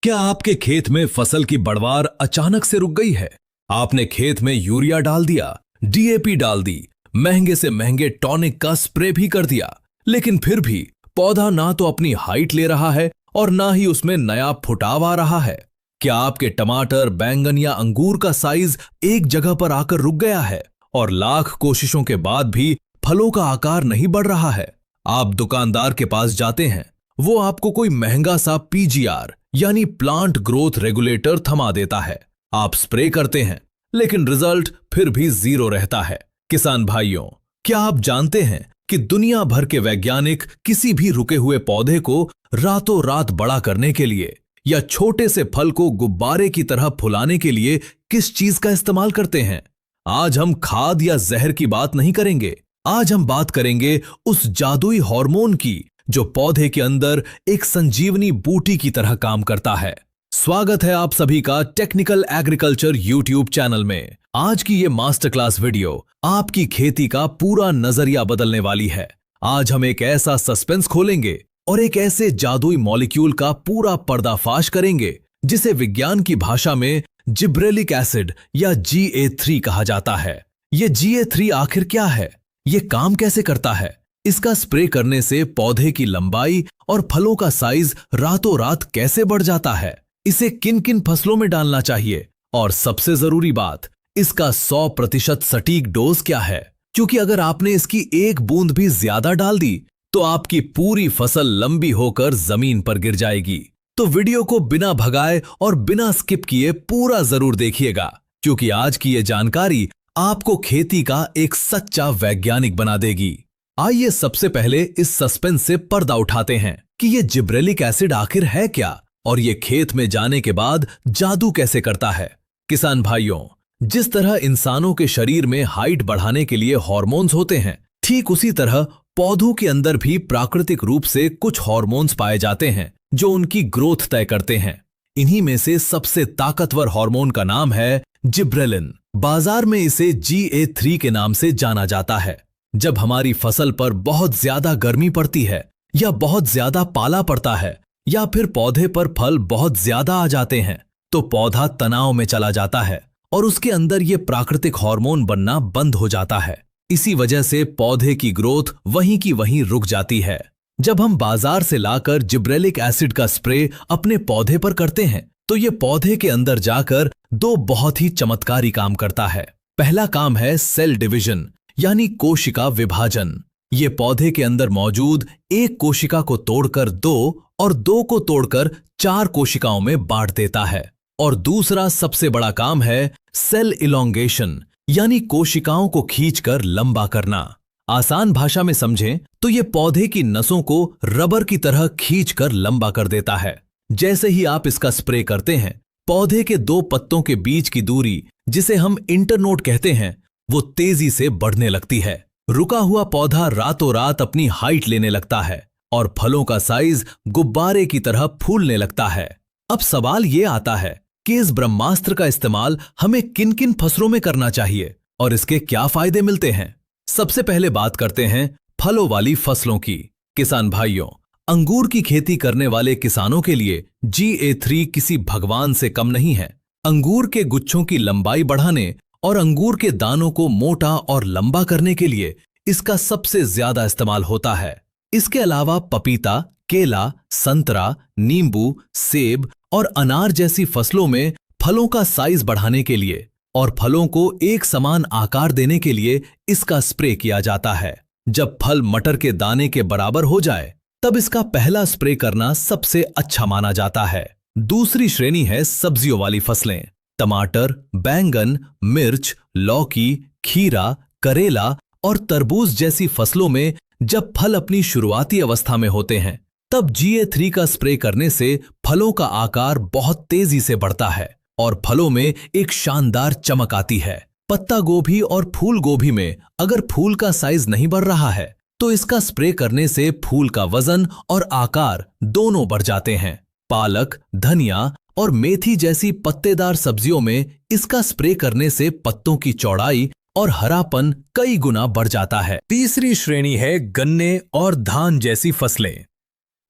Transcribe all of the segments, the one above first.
क्या आपके खेत में फसल की बढ़वार अचानक से रुक गई है? आपने खेत में यूरिया डाल दिया, डीएपी डाल दी, महंगे से महंगे टॉनिक का स्प्रे भी कर दिया, लेकिन फिर भी पौधा ना तो अपनी हाइट ले रहा है और ना ही उसमें नया फुटाव आ रहा है। क्या आपके टमाटर, बैंगन या अंगूर का साइज एक जगह पर आकर रुक गया है और लाख कोशिशों के बाद भी फलों का आकार नहीं बढ़ रहा है? आप दुकानदार के पास जाते हैं, वो आपको कोई महंगा सा पीजीआर यानी प्लांट ग्रोथ रेगुलेटर थमा देता है। आप स्प्रे करते हैं, लेकिन रिजल्ट फिर भी जीरो रहता है। किसान भाइयों, क्या आप जानते हैं कि दुनिया भर के वैज्ञानिक किसी भी रुके हुए पौधे को रातों रात बड़ा करने के लिए या छोटे से फल को गुब्बारे की तरह फुलाने के लिए किस चीज का इस्तेमाल करते हैं? आज हम खाद या जहर की बात नहीं करेंगे। आज हम बात करेंगे उस जादुई हार्मोन की जो पौधे के अंदर एक संजीवनी बूटी की तरह काम करता है। स्वागत है आप सभी का टेक्निकल एग्रीकल्चर यूट्यूब चैनल में। आज की ये मास्टर क्लास वीडियो आपकी खेती का पूरा नजरिया बदलने वाली है। आज हम एक ऐसा सस्पेंस खोलेंगे और एक ऐसे जादुई मॉलिक्यूल का पूरा पर्दाफाश करेंगे जिसे विज्ञान की भाषा में जिब्रेलिक एसिड या GA3 कहा जाता है। ये GA3 आखिर क्या है? ये काम कैसे करता है? इसका स्प्रे करने से पौधे की लंबाई और फलों का साइज रातों रात कैसे बढ़ जाता है? इसे किन किन फसलों में डालना चाहिए? और सबसे जरूरी बात, इसका 100% सटीक डोज क्या है? क्योंकि अगर आपने इसकी एक बूंद भी ज्यादा डाल दी तो आपकी पूरी फसल लंबी होकर जमीन पर गिर जाएगी। तो वीडियो को बिना भगाए और बिना स्किप किए पूरा जरूर देखिएगा, क्योंकि आज की ये जानकारी आपको खेती का एक सच्चा वैज्ञानिक बना देगी। आइए सबसे पहले इस सस्पेंस से पर्दा उठाते हैं कि ये जिब्रेलिक एसिड आखिर है क्या और ये खेत में जाने के बाद जादू कैसे करता है। किसान भाइयों, जिस तरह इंसानों के शरीर में हाइट बढ़ाने के लिए हार्मोन्स होते हैं, ठीक उसी तरह पौधों के अंदर भी प्राकृतिक रूप से कुछ हार्मोन्स पाए जाते हैं जो उनकी ग्रोथ तय करते हैं। इन्हीं में से सबसे ताकतवर हार्मोन का नाम है जिब्रेलिन। बाजार में इसे GA3 के नाम से जाना जाता है। जब हमारी फसल पर बहुत ज्यादा गर्मी पड़ती है या बहुत ज्यादा पाला पड़ता है या फिर पौधे पर फल बहुत ज्यादा आ जाते हैं, तो पौधा तनाव में चला जाता है और उसके अंदर ये प्राकृतिक हार्मोन बनना बंद हो जाता है। इसी वजह से पौधे की ग्रोथ वहीं की वहीं रुक जाती है। जब हम बाजार से लाकर जिब्रेलिक एसिड का स्प्रे अपने पौधे पर करते हैं, तो ये पौधे के अंदर जाकर दो बहुत ही चमत्कारी काम करता है। पहला काम है सेल डिवीजन यानी कोशिका विभाजन। ये पौधे के अंदर मौजूद एक कोशिका को तोड़कर 2 और 2 को तोड़कर 4 कोशिकाओं में बांट देता है। और दूसरा सबसे बड़ा काम है सेल इलोंगेशन यानी कोशिकाओं को खींचकर लंबा करना। आसान भाषा में समझें तो ये पौधे की नसों को रबर की तरह खींचकर लंबा कर देता है। जैसे ही आप इसका स्प्रे करते हैं, पौधे के 2 पत्तों के बीच की दूरी, जिसे हम इंटरनोड कहते हैं, वो तेजी से बढ़ने लगती है। रुका हुआ पौधा रातों रात अपनी हाइट लेने लगता है और फलों का साइज गुब्बारे की तरह फूलने लगता है। अब सवाल ये आता है कि इस ब्रह्मास्त्र का इस्तेमाल हमें किन किन फसलों में करना चाहिए और इसके क्या फायदे मिलते हैं। सबसे पहले बात करते हैं फलों वाली फसलों की। किसान भाइयों, अंगूर की खेती करने वाले किसानों के लिए GA3 किसी भगवान से कम नहीं है। अंगूर के गुच्छों की लंबाई बढ़ाने और अंगूर के दानों को मोटा और लंबा करने के लिए इसका सबसे ज्यादा इस्तेमाल होता है। इसके अलावा पपीता, केला, संतरा, नींबू, सेब और अनार जैसी फसलों में फलों का साइज बढ़ाने के लिए और फलों को एक समान आकार देने के लिए इसका स्प्रे किया जाता है। जब फल मटर के दाने के बराबर हो जाए, तब इसका पहला स्प्रे करना सबसे अच्छा माना जाता है। दूसरी श्रेणी है सब्जियों वाली फसलें। टमाटर, बैंगन, मिर्च, लौकी, खीरा, करेला और तरबूज जैसी फसलों में जब फल अपनी शुरुआती अवस्था में होते हैं, तब GA3 का स्प्रे करने से फलों का आकार बहुत तेजी से बढ़ता है और फलों में एक शानदार चमक आती है। पत्ता गोभी और फूल गोभी में अगर फूल का साइज नहीं बढ़ रहा है, तो इसका स्प्रे करने से फूल का वजन और आकार दोनों बढ़ जाते हैं। पालक, धनिया और मेथी जैसी पत्तेदार सब्जियों में इसका स्प्रे करने से पत्तों की चौड़ाई और हरापन कई गुना बढ़ जाता है। तीसरी श्रेणी है गन्ने और धान जैसी फसलें।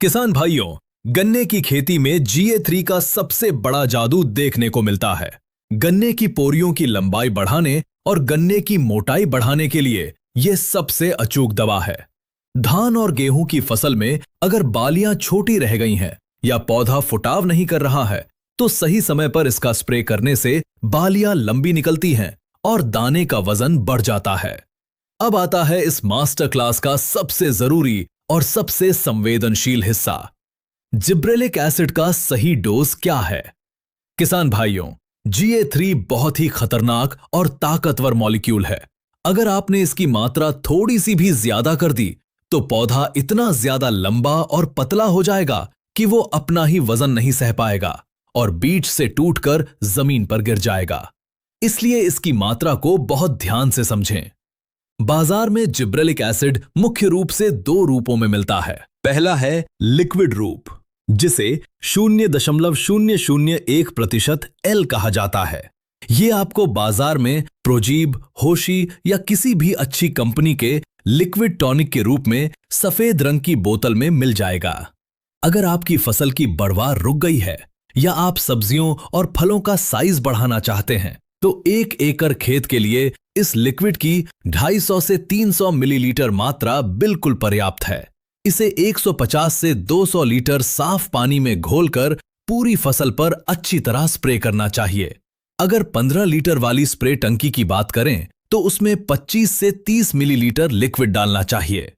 किसान भाइयों, गन्ने की खेती में GA3 का सबसे बड़ा जादू देखने को मिलता है। गन्ने की पोरियों की लंबाई बढ़ाने और गन्ने की मोटाई बढ़ाने के लिए यह सबसे अचूक दवा है। धान और गेहूं की फसल में अगर बालियां छोटी रह गई हैं या पौधा फुटाव नहीं कर रहा है, तो सही समय पर इसका स्प्रे करने से बालियां लंबी निकलती हैं और दाने का वजन बढ़ जाता है। अब आता है इस मास्टर क्लास का सबसे जरूरी और सबसे संवेदनशील हिस्सा, जिब्रेलिक एसिड का सही डोज क्या है। किसान भाइयों, GA3 बहुत ही खतरनाक और ताकतवर मॉलिक्यूल है। अगर आपने इसकी मात्रा थोड़ी सी भी ज्यादा कर दी तो पौधा इतना ज्यादा लंबा और पतला हो जाएगा कि वो अपना ही वजन नहीं सह पाएगा और बीज से टूटकर जमीन पर गिर जाएगा। इसलिए इसकी मात्रा को बहुत ध्यान से समझें। बाजार में जिब्रेलिक एसिड मुख्य रूप से 2 रूपों में मिलता है। पहला है लिक्विड रूप, जिसे 0.001% L कहा जाता है। ये आपको बाजार में प्रोजीब, होशी या किसी भी अच्छी कंपनी के लिक्विड टॉनिक के रूप में सफेद रंग की बोतल में मिल जाएगा। अगर आपकी फसल की बढ़वार रुक गई है या आप सब्जियों और फलों का साइज बढ़ाना चाहते हैं, तो 1 एकड़ खेत के लिए इस लिक्विड की 250 से 300 मिलीलीटर मात्रा बिल्कुल पर्याप्त है। इसे 150 से 200 लीटर साफ पानी में घोलकर पूरी फसल पर अच्छी तरह स्प्रे करना चाहिए। अगर 15 लीटर वाली स्प्रे टंकी की बात करें तो उसमें 25 से 30 मिलीलीटर लिक्विड डालना चाहिए।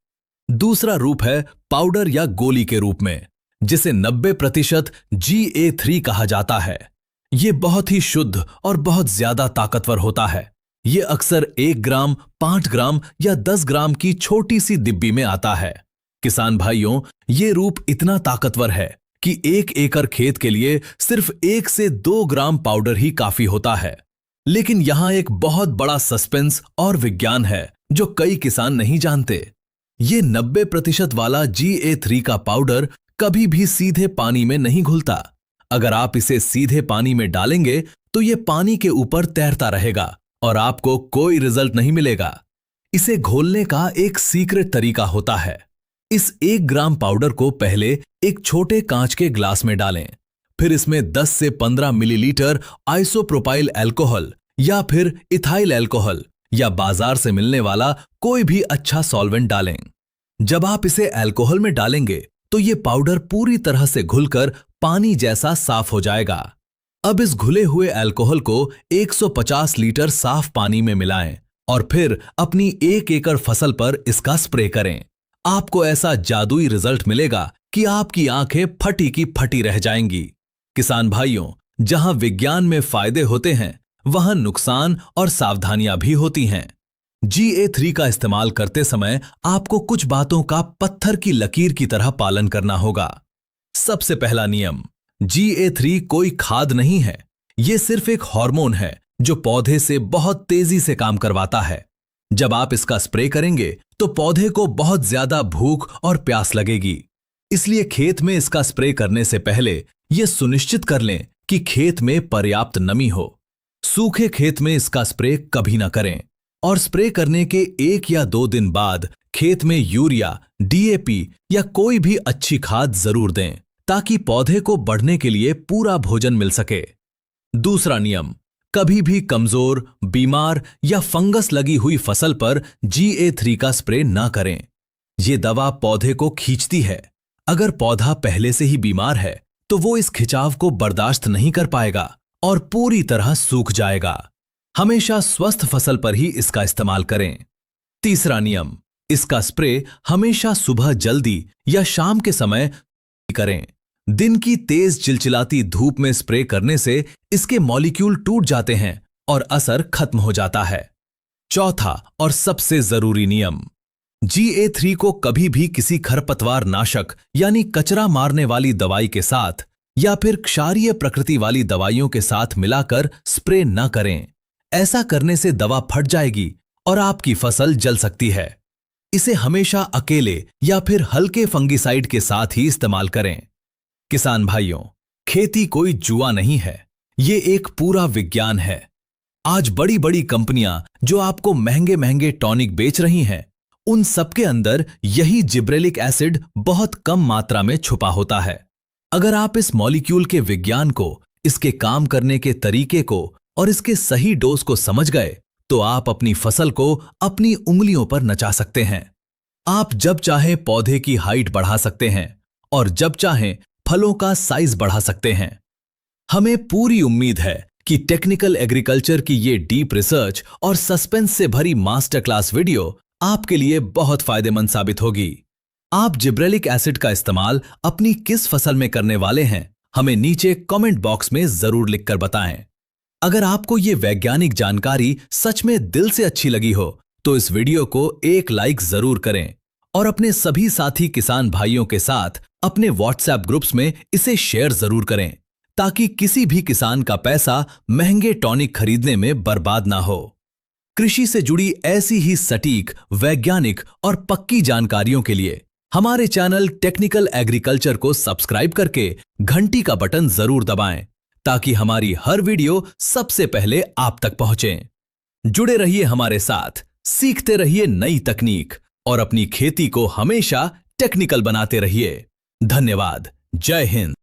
दूसरा रूप है पाउडर या गोली के रूप में, जिसे 90% GA3 कहा जाता है। ये बहुत ही शुद्ध और बहुत ज्यादा ताकतवर होता है। ये अक्सर 1 ग्राम, 5 ग्राम या 10 ग्राम की छोटी सी डिब्बी में आता है। किसान भाइयों, ये रूप इतना ताकतवर है कि 1 एकड़ खेत के लिए सिर्फ 1 से 2 ग्राम पाउडर ही काफी होता है। लेकिन यहां एक बहुत बड़ा सस्पेंस और विज्ञान है जो कई किसान नहीं जानते। ये 90% वाला GA3 का पाउडर कभी भी सीधे पानी में नहीं घुलता। अगर आप इसे सीधे पानी में डालेंगे तो ये पानी के ऊपर तैरता रहेगा और आपको कोई रिजल्ट नहीं मिलेगा। इसे घोलने का एक सीक्रेट तरीका होता है। इस 1 ग्राम पाउडर को पहले एक छोटे कांच के ग्लास में डालें, फिर इसमें 10 से 15 मिलीलीटर आइसोप्रोपाइल अल्कोहल या फिर इथाइल अल्कोहल या बाजार से मिलने वाला कोई भी अच्छा सॉल्वेंट डालें। जब आप इसे अल्कोहल में डालेंगे तो ये पाउडर पूरी तरह से घुलकर पानी जैसा साफ हो जाएगा। अब इस घुले हुए अल्कोहल को 150 लीटर साफ पानी में मिलाएं और फिर अपनी 1 एकड़ फसल पर इसका स्प्रे करें। आपको ऐसा जादुई रिजल्ट मिलेगा कि आपकी आंखें फटी की फटी रह जाएंगी। किसान भाइयों, जहां विज्ञान में फायदे होते हैं, वहां नुकसान और सावधानियां भी होती हैं। GA3 का इस्तेमाल करते समय आपको कुछ बातों का पत्थर की लकीर की तरह पालन करना होगा। सबसे पहला नियम, GA3 कोई खाद नहीं है। ये सिर्फ एक हार्मोन है जो पौधे से बहुत तेजी से काम करवाता है। जब आप इसका स्प्रे करेंगे तो पौधे को बहुत ज्यादा भूख और प्यास लगेगी। इसलिए खेत में इसका स्प्रे करने से पहले यह सुनिश्चित कर लें कि खेत में पर्याप्त नमी हो। सूखे खेत में इसका स्प्रे कभी ना करें और स्प्रे करने के 1 या 2 दिन बाद खेत में यूरिया, DAP या कोई भी अच्छी खाद जरूर दें ताकि पौधे को बढ़ने के लिए पूरा भोजन मिल सके। दूसरा नियम, कभी भी कमजोर, बीमार या फंगस लगी हुई फसल पर GA3 का स्प्रे ना करें। यह दवा पौधे को खींचती है। अगर पौधा पहले से ही बीमार है तो वो इस खिंचाव को बर्दाश्त नहीं कर पाएगा और पूरी तरह सूख जाएगा। हमेशा स्वस्थ फसल पर ही इसका इस्तेमाल करें। तीसरा नियम, इसका स्प्रे हमेशा सुबह जल्दी या शाम के समय करें। दिन की तेज चिलचिलाती धूप में स्प्रे करने से इसके मॉलिक्यूल टूट जाते हैं और असर खत्म हो जाता है। चौथा और सबसे जरूरी नियम, GA3 को कभी भी किसी खरपतवार नाशक यानी कचरा मारने वाली दवाई के साथ या फिर क्षारीय प्रकृति वाली दवाइयों के साथ मिलाकर स्प्रे न करें। ऐसा करने से दवा फट जाएगी और आपकी फसल जल सकती है। इसे हमेशा अकेले या फिर हल्के फंगिसाइड के साथ ही इस्तेमाल करें। किसान भाइयों, खेती कोई जुआ नहीं है, ये एक पूरा विज्ञान है। आज बड़ी बड़ी कंपनियां जो आपको महंगे महंगे टॉनिक बेच रही हैं, उन सबके अंदर यही जिब्रेलिक एसिड बहुत कम मात्रा में छुपा होता है। अगर आप इस मॉलिक्यूल के विज्ञान को, इसके काम करने के तरीके को और इसके सही डोज को समझ गए तो आप अपनी फसल को अपनी उंगलियों पर नचा सकते हैं। आप जब चाहें पौधे की हाइट बढ़ा सकते हैं और जब चाहें फलों का साइज बढ़ा सकते हैं। हमें पूरी उम्मीद है कि टेक्निकल एग्रीकल्चर की ये डीप रिसर्च और सस्पेंस से भरी मास्टर क्लास वीडियो आपके लिए बहुत फायदेमंद साबित होगी। आप जिब्रेलिक एसिड का इस्तेमाल अपनी किस फसल में करने वाले हैं, हमें नीचे कमेंट बॉक्स में जरूर लिखकर बताएं। अगर आपको ये वैज्ञानिक जानकारी सच में दिल से अच्छी लगी हो तो इस वीडियो को एक लाइक जरूर करें और अपने सभी साथी किसान भाइयों के साथ अपने व्हाट्सएप ग्रुप्स में इसे शेयर जरूर करें ताकि किसी भी किसान का पैसा महंगे टॉनिक खरीदने में बर्बाद ना हो। कृषि से जुड़ी ऐसी ही सटीक, वैज्ञानिक और पक्की जानकारियों के लिए हमारे चैनल टेक्निकल एग्रीकल्चर को सब्सक्राइब करके घंटी का बटन जरूर दबाएं ताकि हमारी हर वीडियो सबसे पहले आप तक पहुंचे। जुड़े रहिए हमारे साथ, सीखते रहिए नई तकनीक और अपनी खेती को हमेशा टेक्निकल बनाते रहिए। धन्यवाद। जय हिंद।